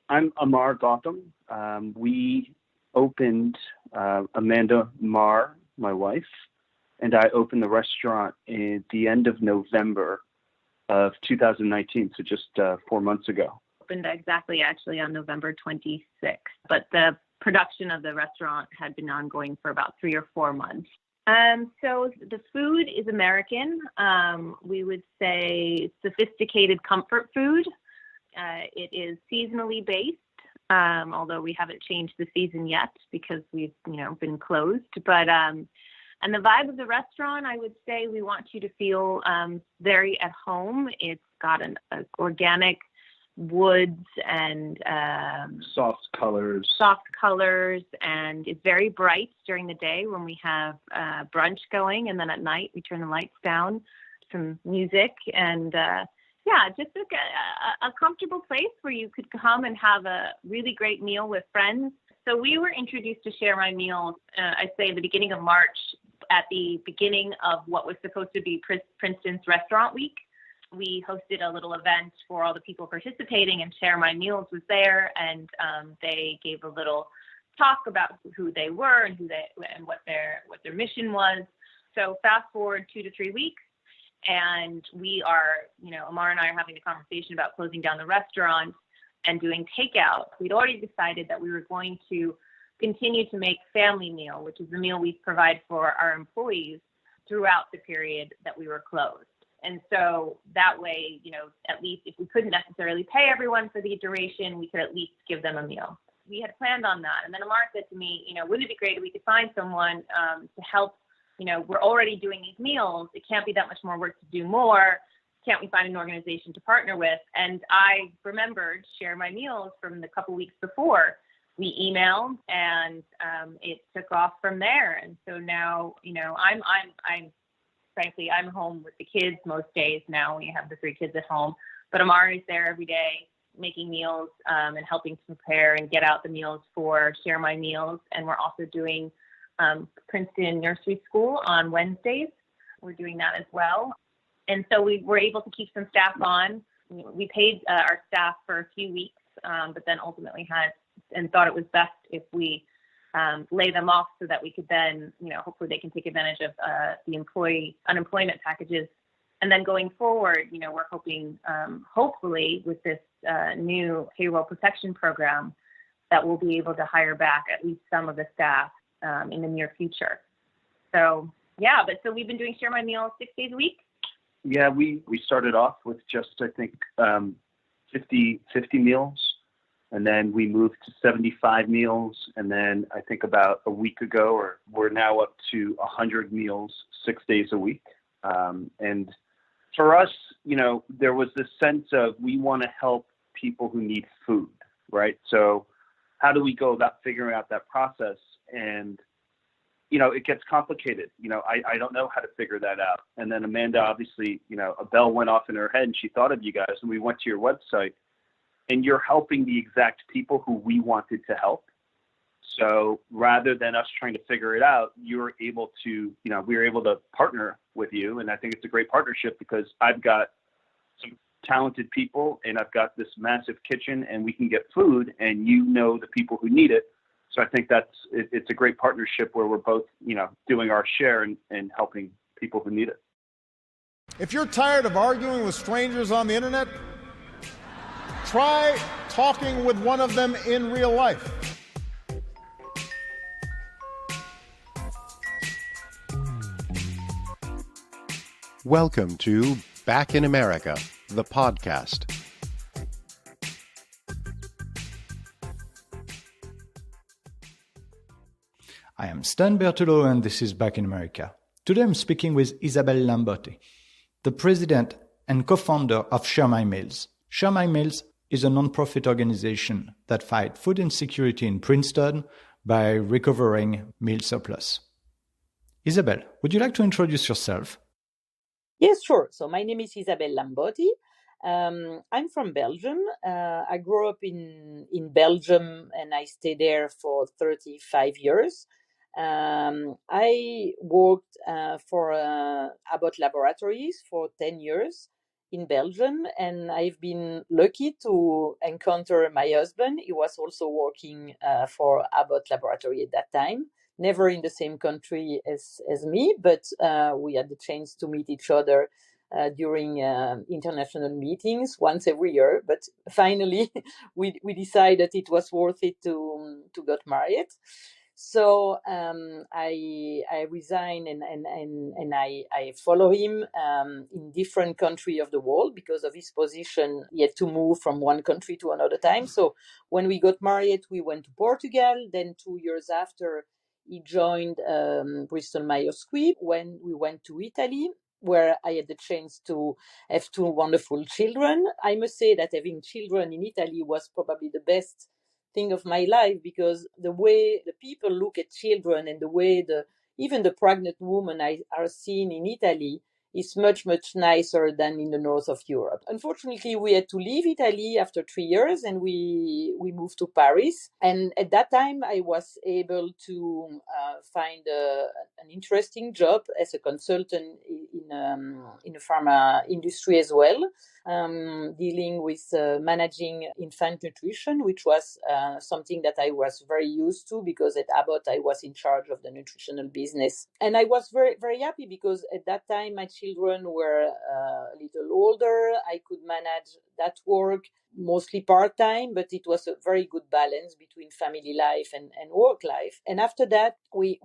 I'm Amar Gautam. We opened, Amanda Maher, my wife, and I opened the restaurant at the end of November of 2019, so just 4 months ago. Opened exactly actually on November 26th, but the production of the restaurant had been ongoing for about 3 or 4 months. So the food is American. We would say sophisticated comfort food. It is seasonally based, although we haven't changed the season yet because we've, been closed. But and the vibe of the restaurant, I would say we want you to feel very at home. It's got an organic woods and soft colors, and it's very bright during the day when we have brunch going, and then at night we turn the lights down, some music, and just a comfortable place where you could come and have a really great meal with friends. So we were introduced to Share My Meals, I'd say, at the beginning of March, at the beginning of what was supposed to be Princeton's Restaurant Week. We hosted a little event for all the people participating, and Share My Meals was there, and they gave a little talk about who they were and what their mission was. So fast forward 2 to 3 weeks, and we are, Amar and I are having a conversation about closing down the restaurant and doing takeout. We'd already decided that we were going to continue to make family meal, which is the meal we provide for our employees throughout the period that we were closed. And so that way, at least if we couldn't necessarily pay everyone for the duration, we could at least give them a meal. We had planned on that. And then Amar said to me, wouldn't it be great if we could find someone to help? We're already doing these meals. It can't be that much more work to do more. Can't we find an organization to partner with? And I remembered Share My Meals from the couple weeks before. We emailed, and it took off from there. And so now, I'm home with the kids most days now. We have the 3 kids at home, but Amar is there every day making meals and helping to prepare and get out the meals for Share My Meals. And we're also doing Princeton Nursery School on Wednesdays. We're doing that as well. And so we were able to keep some staff on. We paid our staff for a few weeks, but then ultimately thought it was best if we lay them off so that we could then, hopefully they can take advantage of the employee unemployment packages. And then going forward, we're hoping, hopefully with this new payroll protection program, that we'll be able to hire back at least some of the staff in the near future. So, so we've been doing Share My Meal 6 days a week. Yeah, we started off with just, I think, 50 meals. And then we moved to 75 meals. And then I think about a week ago, we're now up to 100 meals 6 days a week. And for us, there was this sense of we want to help people who need food, right? So how do we go about figuring out that process? And, it gets complicated. I don't know how to figure that out. And then Amanda, obviously, a bell went off in her head and she thought of you guys, and we went to your website. And you're helping the exact people who we wanted to help. So rather than us trying to figure it out, we were able to partner with you. And I think it's a great partnership because I've got some talented people and I've got this massive kitchen and we can get food and the people who need it. So I think it's a great partnership where we're both, doing our share and helping people who need it. If you're tired of arguing with strangers on the internet, try talking with one of them in real life. Welcome to Back in America, the podcast. I am Stan Bertolo and this is Back in America. Today I'm speaking with Isabelle Lambotte, the president and co-founder of Share My Meals. Share My Meals is a non-profit organization that fights food insecurity in Princeton by recovering meal surplus. Isabelle, would you like to introduce yourself? Yes, sure. So my name is Isabelle Lambotte. I'm from Belgium. I grew up in Belgium and I stayed there for 35 years. I worked for Abbott Laboratories for 10 years. in Belgium, and I've been lucky to encounter my husband. He was also working for Abbott Laboratory at that time. Never in the same country as me, but we had the chance to meet each other during international meetings once every year. But finally, we decided it was worth it to get married. So I resigned and I follow him in different countries of the world because of his position. He had to move from one country to another time. So when we got married, we went to Portugal. Then 2 years after, he joined Bristol Myers Squibb when we went to Italy, where I had the chance to have 2 wonderful children. I must say that having children in Italy was probably the best thing of my life, because the way the people look at children and the way even the pregnant women are seen in Italy is much, much nicer than in the north of Europe. Unfortunately, we had to leave Italy after 3 years and we moved to Paris. And at that time, I was able to find an interesting job as a consultant in the pharma industry as well, dealing with managing infant nutrition, which was something that I was very used to because at Abbott I was in charge of the nutritional business. And I was very, very happy because at that time my children were a little older. I could manage that work mostly part-time, but it was a very good balance between family life and work life. And after that, we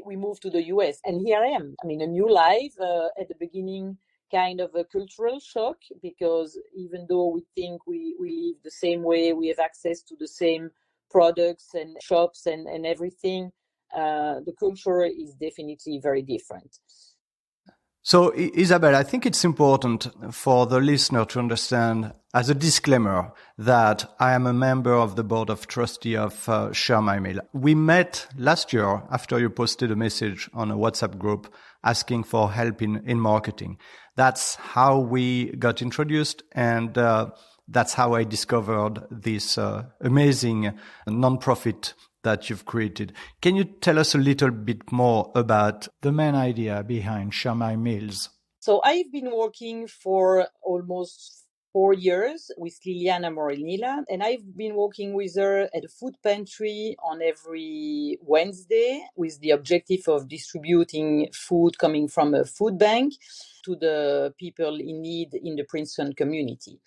moved to the US, and here I am. I mean, a new life. At the beginning, kind of a cultural shock, because even though we think we live the same way, we have access to the same products and shops and everything, the culture is definitely very different. So, Isabelle, I think it's important for the listener to understand, as a disclaimer, that I am a member of the board of trustee of Share My Meal. We met last year after you posted a message on a WhatsApp group asking for help in marketing. That's how we got introduced, and that's how I discovered this amazing nonprofit that you've created. Can you tell us a little bit more about the main idea behind Share My Meals? So I've been working for almost 4 years with Liliana Moriello, and I've been working with her at a food pantry on every Wednesday with the objective of distributing food coming from a food bank to the people in need in the Princeton community.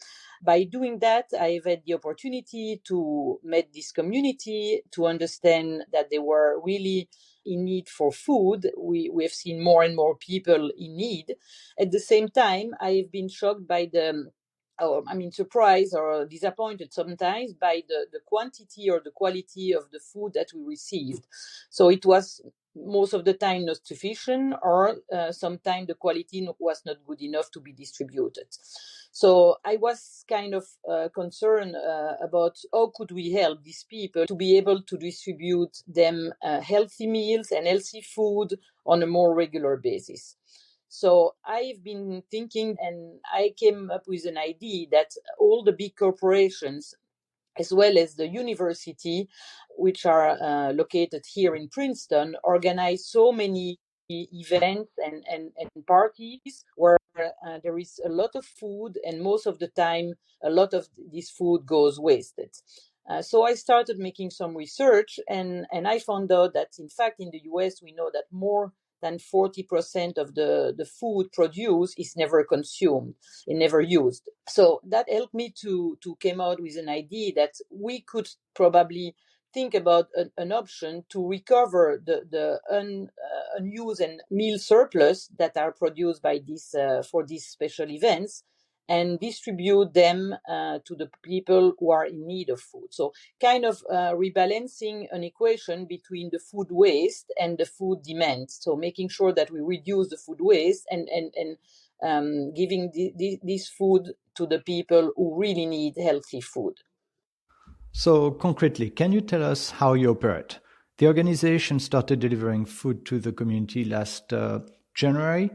By doing that, I've had the opportunity to meet this community, to understand that they were really in need for food. We have seen more and more people in need. At the same time, I've been shocked by surprised or disappointed sometimes by the quantity or the quality of the food that we received. So it was most of the time not sufficient, or sometimes the quality was not good enough to be distributed. So I was kind of concerned about how could we help these people to be able to distribute them healthy meals and healthy food on a more regular basis. So I've been thinking, and I came up with an idea that all the big corporations, as well as the university, which are located here in Princeton, organize so many events and parties where there is a lot of food, and most of the time a lot of this food goes wasted. So I started making some research, and I found out that in fact in the US we know that more than 40% of the food produced is never consumed and never used. So that helped me to come out with an idea that we could probably think about an option to recover the unused and meal surplus that are produced by this for these special events, and distribute them to the people who are in need of food. So kind of rebalancing an equation between the food waste and the food demand. So making sure that we reduce the food waste and giving this food to the people who really need healthy food. So concretely, can you tell us how you operate? The organization started delivering food to the community last January.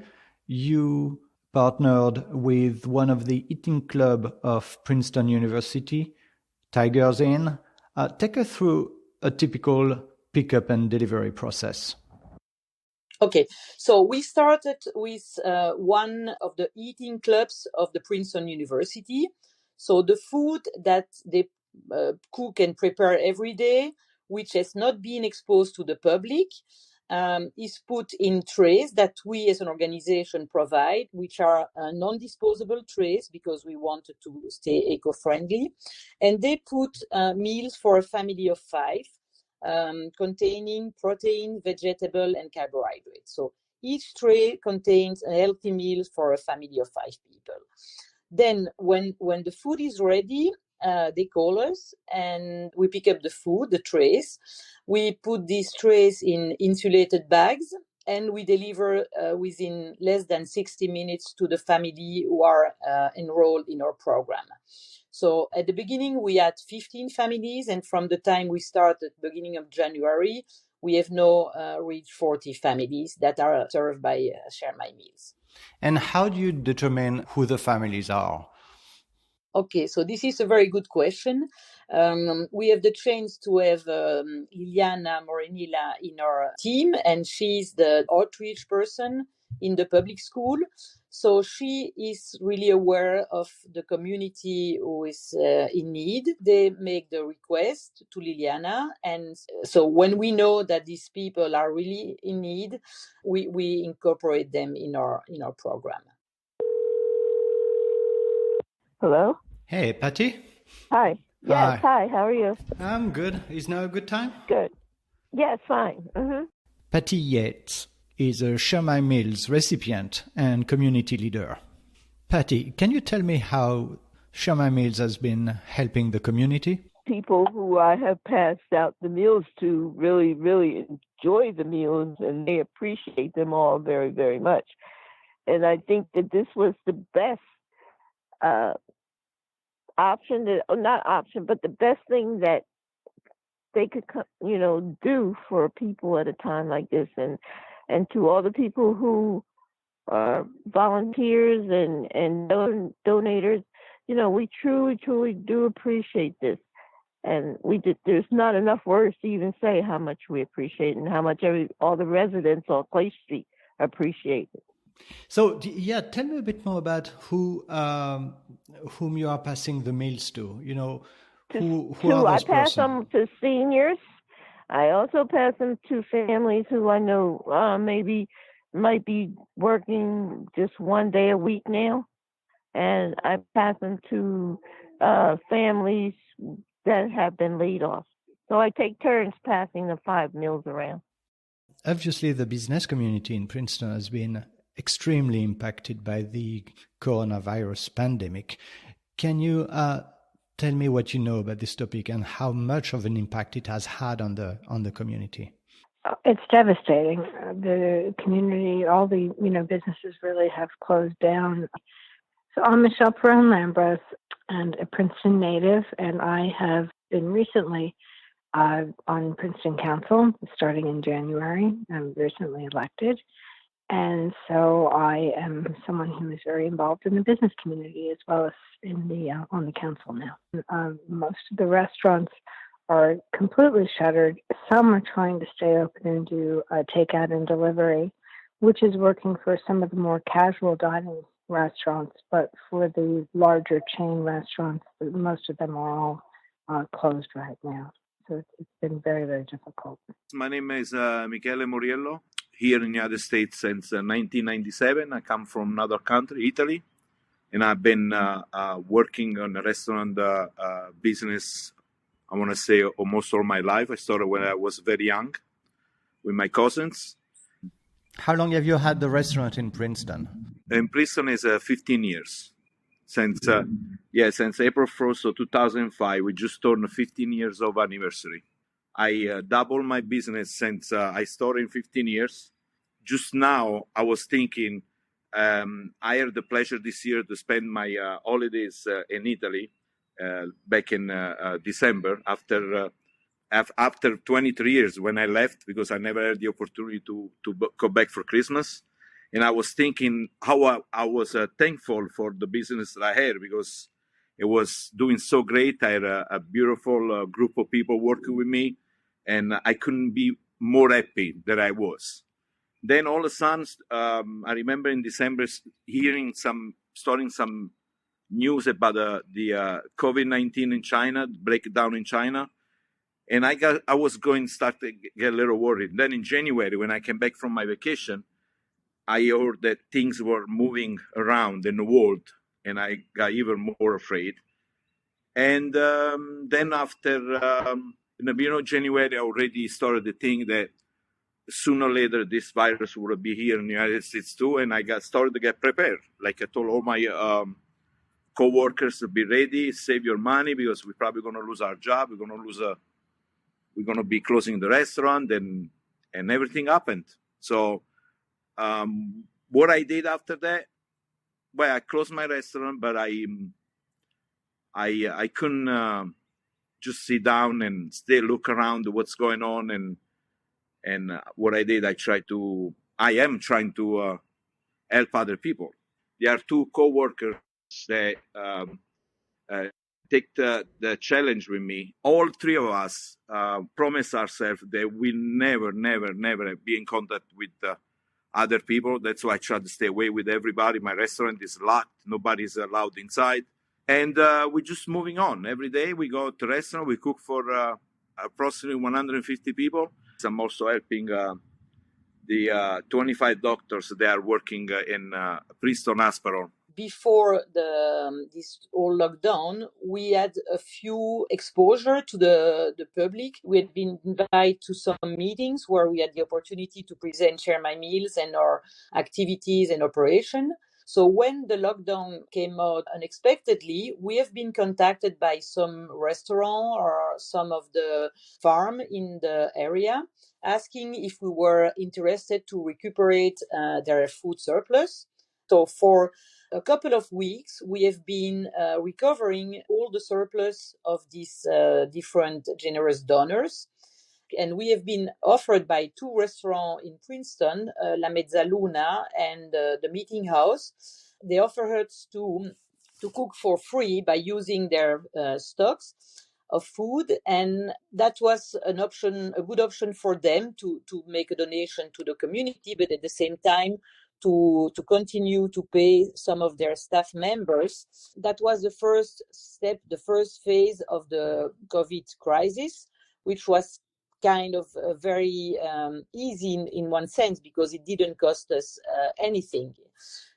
You partnered with one of the eating club of Princeton University, Tigers Inn. Take us through a typical pickup and delivery process. Okay, so we started with one of the eating clubs of the Princeton University. So the food that they cook and prepare every day, which has not been exposed to the public, is put in trays that we as an organization provide, which are non-disposable trays because we wanted to stay eco-friendly. And they put meals for a family of 5. Containing protein, vegetable, and carbohydrates. So each tray contains a healthy meal for a family of 5 people. Then when the food is ready, they call us and we pick up the food, the trays. We put these trays in insulated bags and we deliver within less than 60 minutes to the family who are enrolled in our program. So at the beginning, we had 15 families, and from the time we started, beginning of January, we have now reached 40 families that are served by Share My Meals. And how do you determine who the families are? Okay, so this is a very good question. We have the chance to have Liliana Morenilla in our team, and she's the outreach person in the public school. So she is really aware of the community who is in need. They make the request to Liliana. And so when we know that these people are really in need, we incorporate them in our program. Hello? Hey, Patty. Hi. Yes, hi. How are you? I'm good. Is now a good time? Good. Yes, fine. Patty Yates is a Share My Meals recipient and community leader. Patty, can you tell me how Share My Meals has been helping the community? People who I have passed out the meals to really, really enjoy the meals, and they appreciate them all very, very much. And I think that this was the best but the best thing that they could, do for people at a time like this. And to all the people who are volunteers and donators, we truly, truly do appreciate this. And there's not enough words to even say how much we appreciate and how much all the residents on Clay Street appreciate it. So, tell me a bit more about whom you are passing the meals to. Who are those I pass them to seniors. I also pass them to families who I know might be working just one day a week now. And I pass them to families that have been laid off. So I take turns passing the 5 meals around. Obviously, the business community in Princeton has been extremely impacted by the coronavirus pandemic. Can you tell me what you know about this topic and how much of an impact it has had on the community? It's devastating. The community, all the businesses really have closed down. So I'm Michelle Pirone Lambros and a Princeton native, and I have been recently on Princeton Council starting in January. I'm recently elected. And so I am someone who is very involved in the business community as well as on the council now. Most of the restaurants are completely shuttered. Some are trying to stay open and do takeout and delivery, which is working for some of the more casual dining restaurants. But for the larger chain restaurants, most of them are all closed right now. So it's been very, very difficult. My name is Michele Moriello. Here in the United States since 1997. I come from another country, Italy, and I've been working on the restaurant business, I want to say, almost all my life. I started when I was very young with my cousins. How long have you had the restaurant in Princeton? In Princeton is 15 years. Since April 1st of 2005, we just turned 15 years of anniversary. I doubled my business since I started in 15 years. Just now, I was thinking, I had the pleasure this year to spend my holidays in Italy back in December after 23 years when I left because I never had the opportunity to go back for Christmas. And I was thinking how I was thankful for the business that I had because it was doing so great. I had a beautiful group of people working with me, and I couldn't be more happy that I was. Then all of a sudden, I remember in December starting some news about the COVID-19 in China, breakdown in China. And I was going to start to get a little worried. Then in January, when I came back from my vacation, I heard that things were moving around in the world, and I got even more afraid. And then after, in the beginning of January, I already started to think that sooner or later this virus would be here in the United States too, and I started to get prepared. Like I told all my co-workers to be ready, save your money because we're probably going to lose our job. We're going to be closing the restaurant, and everything happened. So what I did after that, well, I closed my restaurant, but I couldn't just sit down and look around what's going on. And what I did, I am trying to help other people. There are two co-workers that take the challenge with me. All three of us promise ourselves that we'll never be in contact with other people. That's why I try to stay away with everybody. My restaurant is locked. Nobody's allowed inside. And we're just moving on. Every day we go to the restaurant. We cook for approximately 150 people. I'm also helping the 25 doctors that are working in Princeton Hospital. Before this all lockdown, we had a few exposure to the public. We had been invited to some meetings where we had the opportunity to present, share my meals and our activities and operation. So when the lockdown came out unexpectedly, we have been contacted by some restaurant or some of the farm in the area, asking if we were interested to recuperate their food surplus. So for a couple of weeks, we have been recovering all the surplus of these different generous donors. And we have been offered by two restaurants in Princeton, La Mezzaluna and the Meeting House. They offer us to cook for free by using their stocks of food. And that was a good option for them to make a donation to the community, but at the same time, to continue to pay some of their staff members. That was the first step, the first phase of the COVID crisis, which was kind of very easy in one sense because it didn't cost us anything.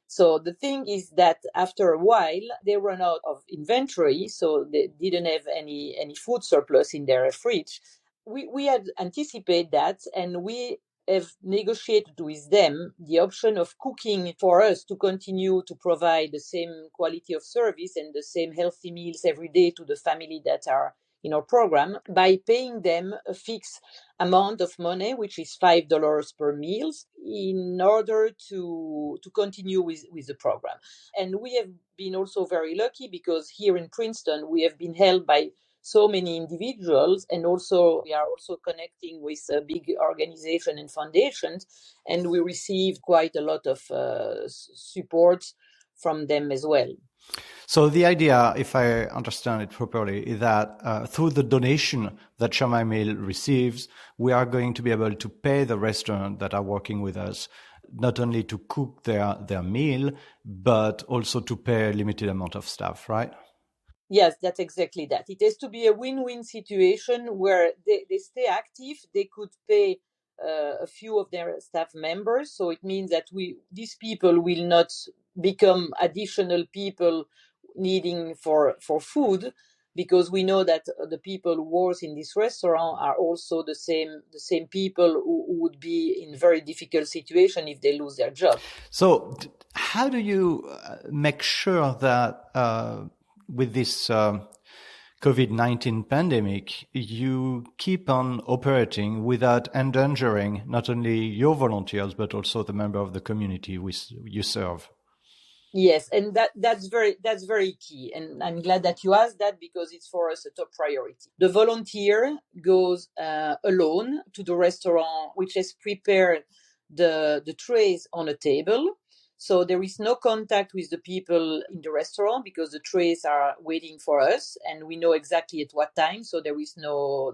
So the thing is that after a while, they ran out of inventory, so they didn't have any food surplus in their fridge. We had anticipated that, and we have negotiated with them the option of cooking for us to continue to provide the same quality of service and the same healthy meals every day to the family that are in our program by paying them a fixed amount of money, which is $5 per meal, in order to continue with the program. And we have been also very lucky because here in Princeton, we have been helped by so many individuals, and also we are also connecting with a big organization and foundations, and we received quite a lot of support from them as well. So the idea, if I understand it properly, is that through the donation that Share My Meal receives, we are going to be able to pay the restaurant that are working with us, not only to cook their meal, but also to pay a limited amount of staff, right? Yes, that's exactly that. It has to be a win-win situation where they stay active. They could pay a few of their staff members. So it means that these people will not become additional people needing for food, because we know that the people who work in this restaurant are also the same people who would be in very difficult situation if they lose their job. So how do you make sure that with this COVID-19 pandemic, you keep on operating without endangering not only your volunteers, but also the member of the community you serve? Yes, and that's very key. And I'm glad that you asked that, because it's for us a top priority. The volunteer goes alone to the restaurant, which has prepared the trays on a table. So there is no contact with the people in the restaurant because the trays are waiting for us and we know exactly at what time. So there is no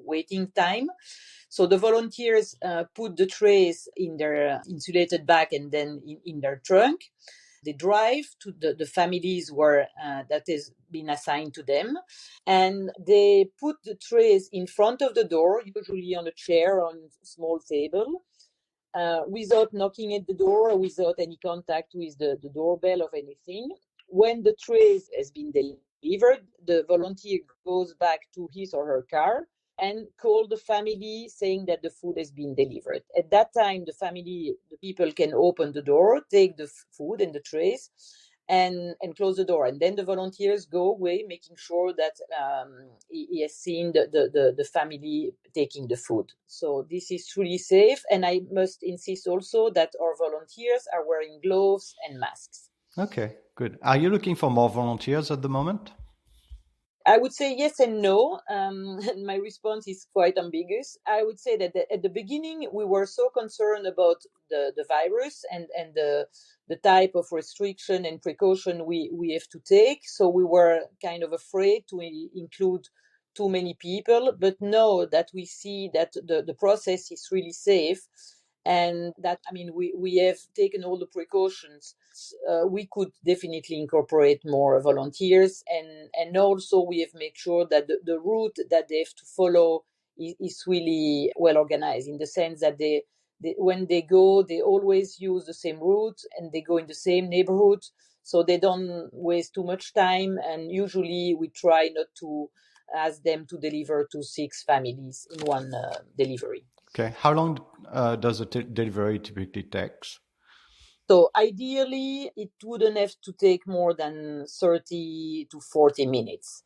waiting time. So the volunteers put the trays in their insulated bag and then in their trunk. They drive to the families where that has been assigned to them, and they put the trays in front of the door, usually on a chair or on a small table, without knocking at the door or without any contact with the doorbell or anything. When the tray has been delivered, the volunteer goes back to his or her car and call the family saying that the food has been delivered. At that time, the people can open the door, take the food and the trays, and close the door. And then the volunteers go away, making sure that he has seen the family taking the food. So this is truly safe. And I must insist also that our volunteers are wearing gloves and masks. Okay, good. Are you looking for more volunteers at the moment? I would say yes and no. My response is quite ambiguous. I would say that at the beginning, we were so concerned about the virus and the type of restriction and precaution we have to take. So we were kind of afraid to include too many people. But now that we see that the process is really safe, and that, we have taken all the precautions, we could definitely incorporate more volunteers. And also we have made sure that the route that they have to follow is really well organized, in the sense that when they go, they always use the same route and they go in the same neighborhood, so they don't waste too much time. And usually we try not to ask them to deliver to 6 families in one delivery. Okay. How long does a delivery typically take? So ideally, it wouldn't have to take more than 30 to 40 minutes.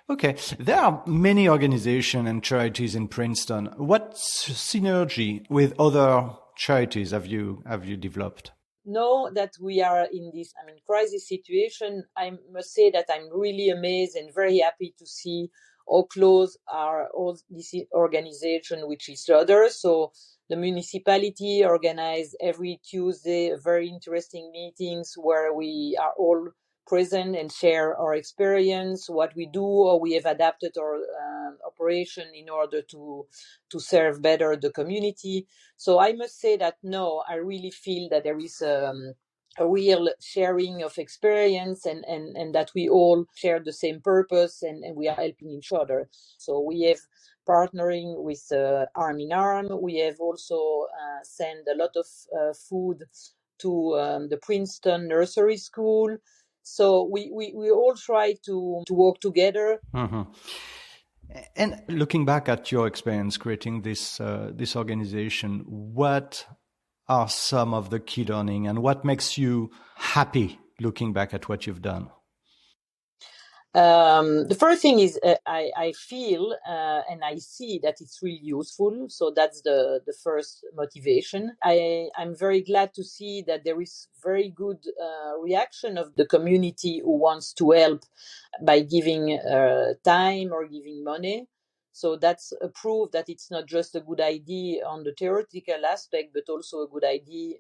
Okay. There are many organizations and charities in Princeton. What synergy with other charities have you developed? Now that we are in this crisis situation, I must say that I'm really amazed and very happy to see how close are all these organizations with each other. So the municipality organizes every Tuesday very interesting meetings where we are all present and share our experience, what we do, or we have adapted our operation in order to serve better the community. So I must say that no, I really feel that there is a real sharing of experience and that we all share the same purpose and we are helping each other. So we have partnering with Arm in Arm. We have also sent a lot of food to the Princeton Nursery School. So we all try to work together. Mm-hmm. And looking back at your experience creating this organization, what are some of the key learning and what makes you happy looking back at what you've done? The first thing is I feel and I see that it's really useful. So that's the first motivation. I'm very glad to see that there is very good reaction of the community who wants to help by giving time or giving money. So that's a proof that it's not just a good idea on the theoretical aspect, but also a good idea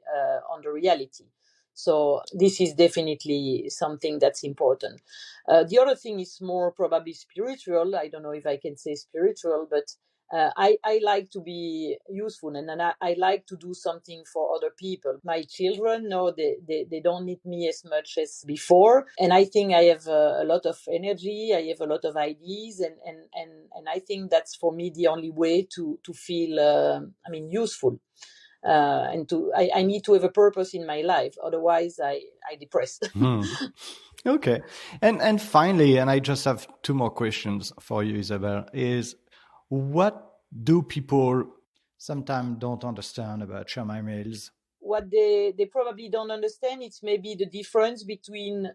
on the reality. So this is definitely something that's important. The other thing is more probably spiritual. I don't know if I can say spiritual, but I like to be useful and I like to do something for other people. My children, no, they don't need me as much as before. And I think I have a lot of energy. I have a lot of ideas. And I think that's for me the only way to feel, useful. And I need to have a purpose in my life. Otherwise, I depress. Okay. And finally, and I just have 2 more questions for you, Isabelle, is what do people sometimes don't understand about Share My Meals? What they probably don't understand, it's maybe the difference between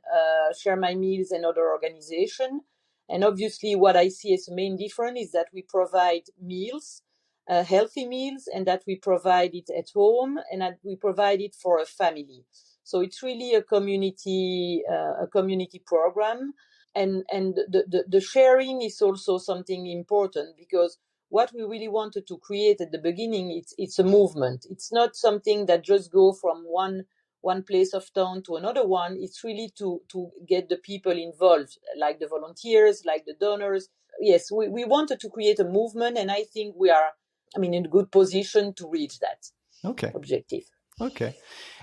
Share My Meals and other organizations. And obviously what I see as the main difference is that we provide meals, healthy meals, and that we provide it at home and that we provide it for a family. So it's really a community program, and the sharing is also something important, because what we really wanted to create at the beginning, it's a movement. It's not something that just go from one one place of town to another one. It's really to get the people involved, like the volunteers, like the donors. Yes, we wanted to create a movement, and I think we are, in a good position to reach that objective. Okay.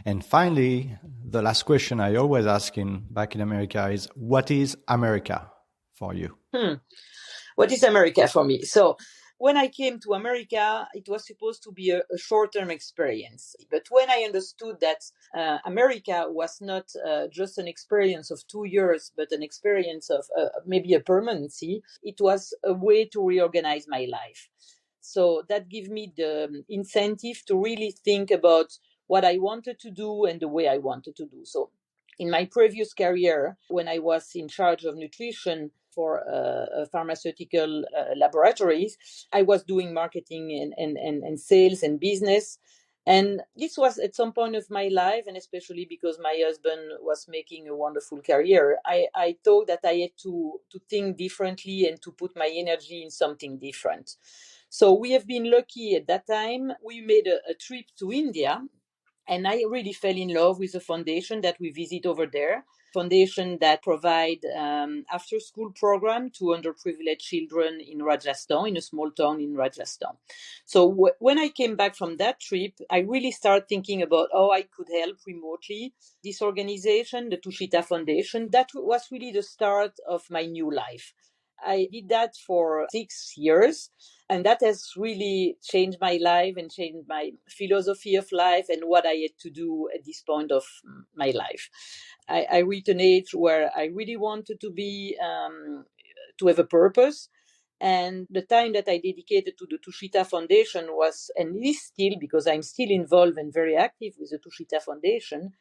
And finally, the last question I always ask back in America is, what is America for you? What is America for me? So when I came to America, it was supposed to be a short-term experience. But when I understood that America was not just an experience of 2 years, but an experience of maybe a permanency, it was a way to reorganize my life. So that gave me the incentive to really think about what I wanted to do and the way I wanted to do. So in my previous career, when I was in charge of nutrition for pharmaceutical laboratories, I was doing marketing and sales and business. And this was at some point of my life, and especially because my husband was making a wonderful career, I thought that I had to think differently and to put my energy in something different. So we have been lucky at that time. We made a trip to India, and I really fell in love with the foundation that we visit over there. Foundation that provide after-school program to underprivileged children in Rajasthan, in a small town in Rajasthan. So when I came back from that trip, I really started thinking about how I could help remotely this organization, the Tushita Foundation. That was really the start of my new life. I did that for 6 years, and that has really changed my life and changed my philosophy of life and what I had to do at this point of my life. I reached an age where I really wanted to be, to have a purpose. And the time that I dedicated to the Tushita Foundation was, and is still, because I'm still involved and very active with the Tushita Foundation,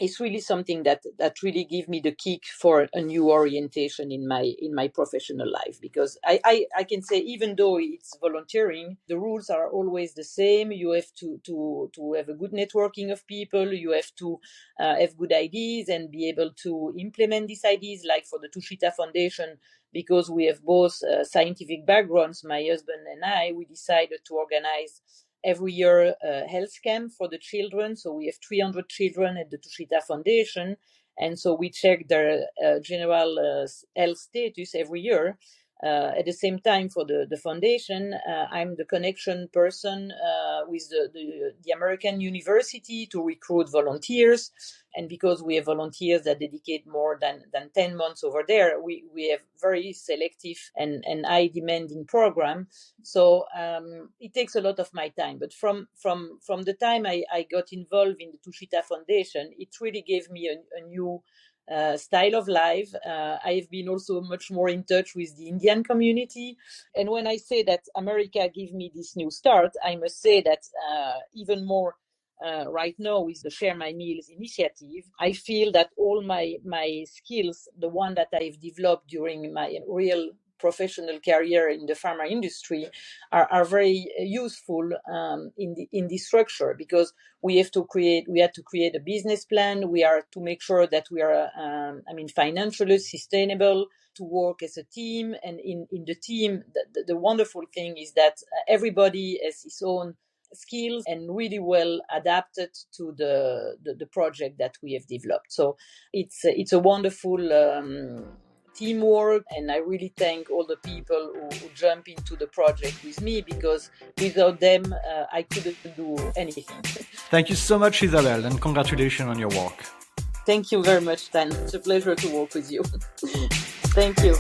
it's really something that really gave me the kick for a new orientation in my professional life. Because I can say, even though it's volunteering, the rules are always the same. You have to have a good networking of people. You have to have good ideas and be able to implement these ideas. Like for the Tushita Foundation, because we have both scientific backgrounds, my husband and I, we decided to organize every year health camp for the children. So we have 300 children at the Tushita Foundation. And so we check their general health status every year. At the same time, for the foundation, I'm the connection person with the American University to recruit volunteers. And because we have volunteers that dedicate more than 10 months over there, we have very selective and high demanding program. So it takes a lot of my time. But from the time I got involved in the Tushita Foundation, it really gave me a new style of life. I have been also much more in touch with the Indian community. And when I say that America gave me this new start, I must say that even more right now with the Share My Meals initiative, I feel that all my skills, the one that I've developed during my real professional career in the pharma industry, are very useful in this structure, because we had to create a business plan. We are to make sure that we are financially sustainable, to work as a team. And in the team, the wonderful thing is that everybody has his own skills and really well adapted to the project that we have developed. So it's a wonderful teamwork, and I really thank all the people who jump into the project with me, because without them I couldn't do anything. Thank you so much, Isabelle, and congratulations on your work. Thank you very much, Stan. It's a pleasure to work with you. Thank you.